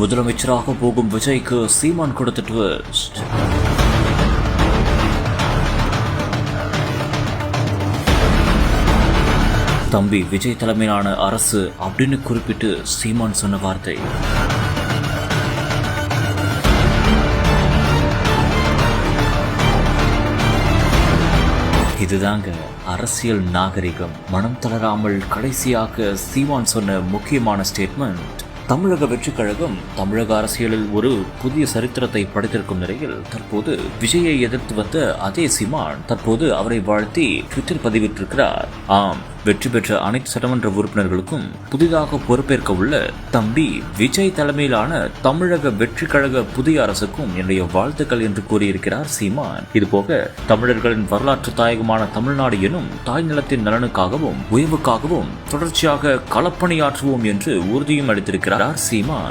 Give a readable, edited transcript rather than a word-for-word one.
முதலமைச்சராக போகும் விஜய்க்கு சீமான் கொடுத்த ட்விஸ்ட். தம்பி விஜய் தலைமையிலான அரசு அப்படின்னு குறிப்பிட்டு சீமான் சொன்ன வார்த்தை. இதுதாங்க அரசியல் நாகரிகம். மனம் தளராமல் கடைசியாக சீமான் சொன்ன முக்கியமான ஸ்டேட்மெண்ட். தமிழக வெற்றிக் கழகம் தமிழக அரசியலில் ஒரு புதிய சரித்திரத்தை படைத்திருக்கும் நிலையில் தற்போது விஜயை எதிர்த்து வந்த அதே சீமான் தற்போது அவரை வாழ்த்தி ட்விட்டர் பதிவிட்டிருக்கிறார். ஆம், வெற்றி பெற்ற அனைத்து சட்டமன்ற உறுப்பினர்களுக்கும் புதிதாக பொறுப்பேற்க உள்ள தம்பி விஜய் தலைமையிலான தமிழக வெற்றி கழக புதிய அரசுக்கும் என்னுடைய வாழ்த்துக்கள் என்று கூறியிருக்கிறார் சீமான். இதுபோக தமிழர்களின் வரலாற்று தாயகமான தமிழ்நாடு எனும் தாய் நிலத்தின் நலனுக்காகவும் உயர்வுக்காகவும் தொடர்ச்சியாக களப்பணியாற்றுவோம் என்று உறுதியும் அளித்திருக்கிறார் சீமான்.